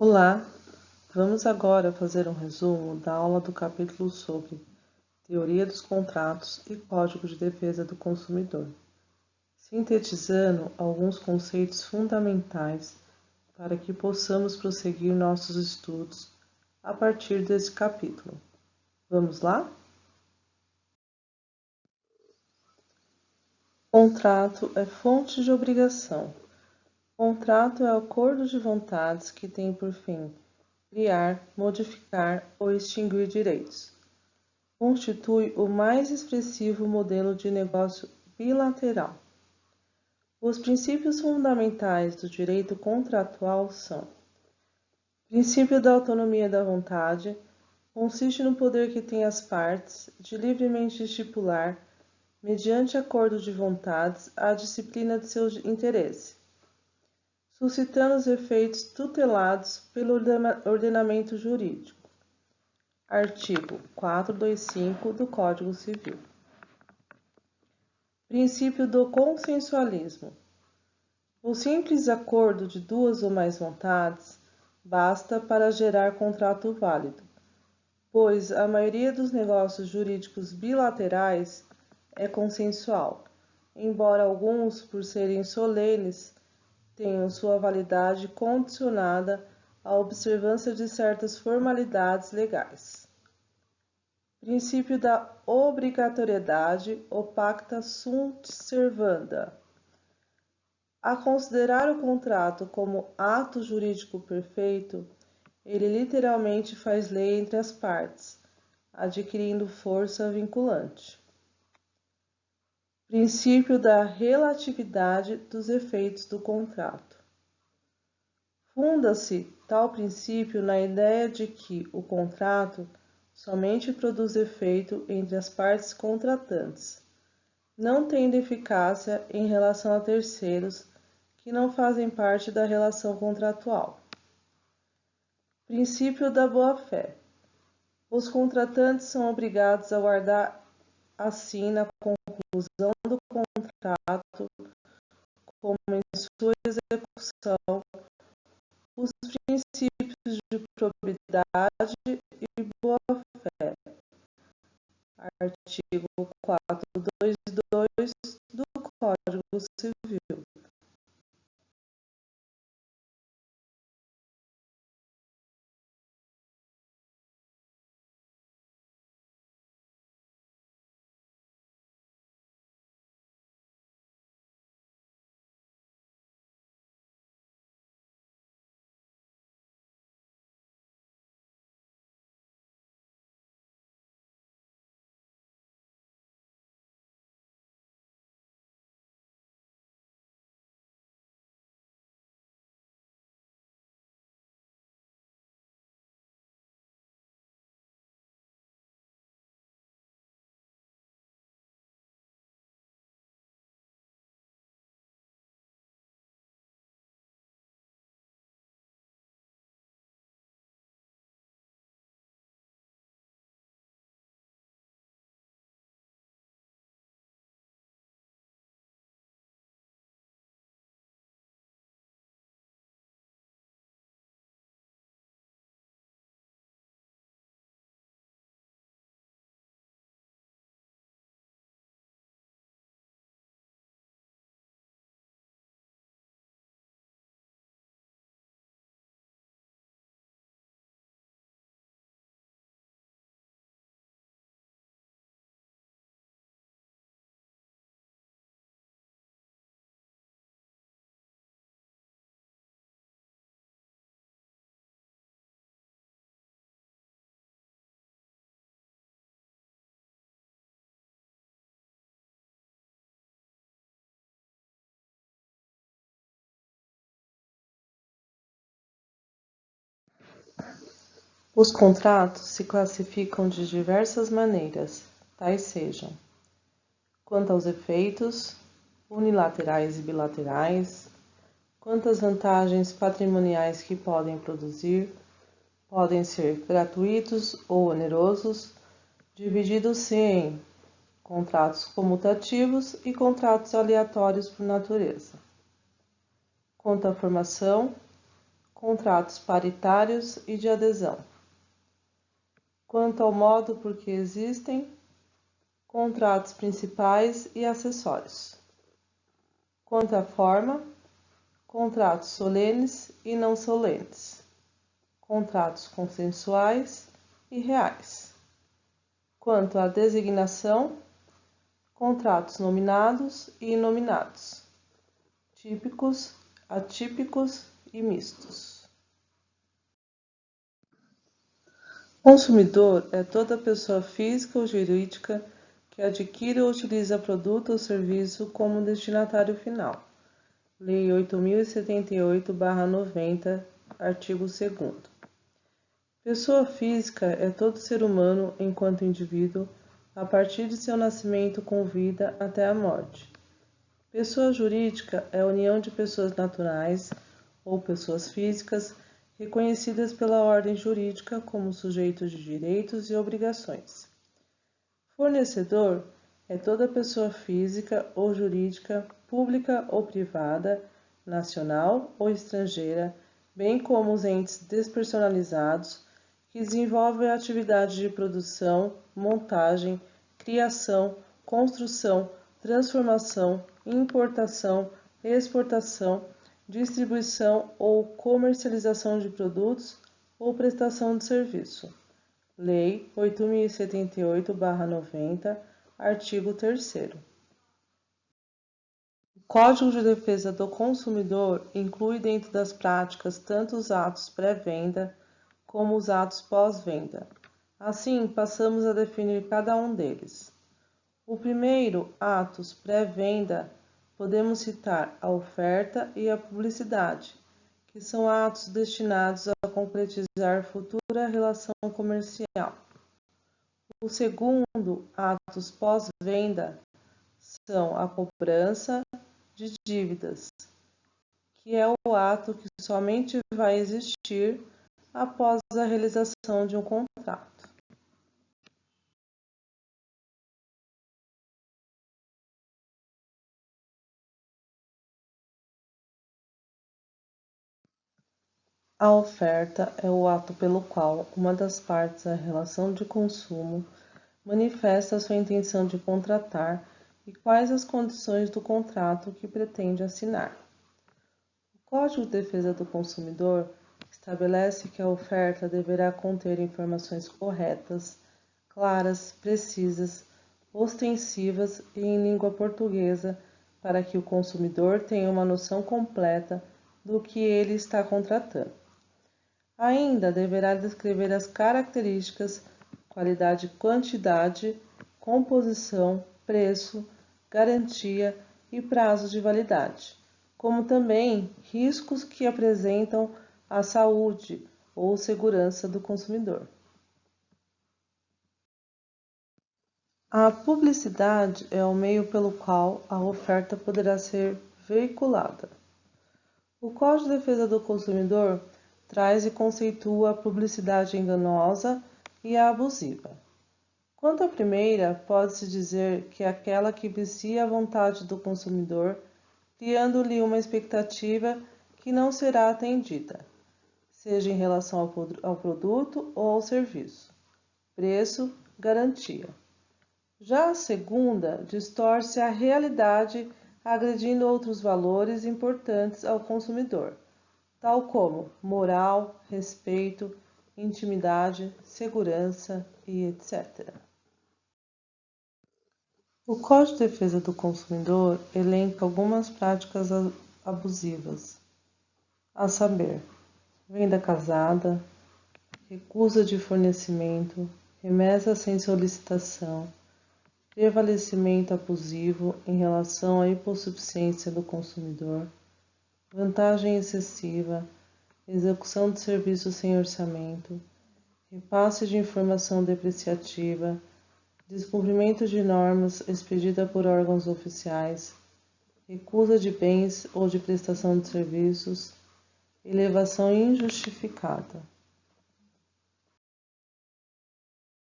Olá, vamos agora fazer um resumo da aula do capítulo sobre Teoria dos Contratos e Código de Defesa do Consumidor, sintetizando alguns conceitos fundamentais para que possamos prosseguir nossos estudos a partir desse capítulo. Vamos lá? Contrato é fonte de obrigação. Contrato é acordo de vontades que tem por fim criar, modificar ou extinguir direitos. Constitui o mais expressivo modelo de negócio bilateral. Os princípios fundamentais do direito contratual são: princípio da autonomia da vontade, consiste no poder que têm as partes de livremente estipular, mediante acordo de vontades, a disciplina de seu interesse, suscitando os efeitos tutelados pelo ordenamento jurídico. Artigo 425 do Código Civil. Princípio do consensualismo. O simples acordo de duas ou mais vontades basta para gerar contrato válido, pois a maioria dos negócios jurídicos bilaterais é consensual, embora alguns, por serem solenes, tenham sua validade condicionada à observância de certas formalidades legais. Princípio da obrigatoriedade, ou pacta sunt servanda. A considerar o contrato como ato jurídico perfeito, ele literalmente faz lei entre as partes, adquirindo força vinculante. Princípio da relatividade dos efeitos do contrato. Funda-se tal princípio na ideia de que o contrato somente produz efeito entre as partes contratantes, não tendo eficácia em relação a terceiros que não fazem parte da relação contratual. Princípio da boa-fé. Os contratantes são obrigados a guardar assim na conclusão do contrato, como em sua execução, os princípios de probidade e boa-fé. Artigo 422 do Código Civil. Os contratos se classificam de diversas maneiras, tais sejam: quanto aos efeitos, unilaterais e bilaterais, quanto às vantagens patrimoniais que podem produzir, podem ser gratuitos ou onerosos, divididos-se em contratos comutativos e contratos aleatórios por natureza. Quanto à formação, contratos paritários e de adesão. Quanto ao modo por que existem, contratos principais e acessórios. Quanto à forma, contratos solenes e não solenes, contratos consensuais e reais. Quanto à designação, contratos nominados e inominados, típicos, atípicos e mistos. Consumidor é toda pessoa física ou jurídica que adquire ou utiliza produto ou serviço como destinatário final. Lei 8.078/90, artigo 2º. Pessoa física é todo ser humano enquanto indivíduo, a partir de seu nascimento com vida até a morte. Pessoa jurídica é a união de pessoas naturais ou pessoas físicas reconhecidas pela ordem jurídica como sujeitos de direitos e obrigações. Fornecedor é toda pessoa física ou jurídica, pública ou privada, nacional ou estrangeira, bem como os entes despersonalizados que desenvolvem a atividade de produção, montagem, criação, construção, transformação, importação, exportação, distribuição ou comercialização de produtos ou prestação de serviço. Lei 8.078/90, artigo 3º. O Código de Defesa do Consumidor inclui dentro das práticas tanto os atos pré-venda como os atos pós-venda. Assim, passamos a definir cada um deles. O primeiro, atos pré-venda, podemos citar a oferta e a publicidade, que são atos destinados a concretizar futura relação comercial. O segundo, atos pós-venda, são a cobrança de dívidas, que é o ato que somente vai existir após a realização de um contrato. A oferta é o ato pelo qual uma das partes da relação de consumo manifesta sua intenção de contratar e quais as condições do contrato que pretende assinar. O Código de Defesa do Consumidor estabelece que a oferta deverá conter informações corretas, claras, precisas, ostensivas e em língua portuguesa para que o consumidor tenha uma noção completa do que ele está contratando. Ainda deverá descrever as características, qualidade e quantidade, composição, preço, garantia e prazo de validade, como também riscos que apresentam à saúde ou segurança do consumidor. A publicidade é o meio pelo qual a oferta poderá ser veiculada. O Código de Defesa do Consumidor traz e conceitua a publicidade enganosa e a abusiva. Quanto à primeira, pode-se dizer que é aquela que vicia a vontade do consumidor, criando-lhe uma expectativa que não será atendida, seja em relação ao produto ou ao serviço, preço, garantia. Já a segunda distorce a realidade, agredindo outros valores importantes ao consumidor, tal como moral, respeito, intimidade, segurança e etc. O Código de Defesa do Consumidor elenca algumas práticas abusivas, a saber, venda casada, recusa de fornecimento, remessa sem solicitação, prevalecimento abusivo em relação à hipossuficiência do consumidor, vantagem excessiva, execução de serviço sem orçamento, repasse de informação depreciativa, descumprimento de normas expedida por órgãos oficiais, recusa de bens ou de prestação de serviços, elevação injustificada.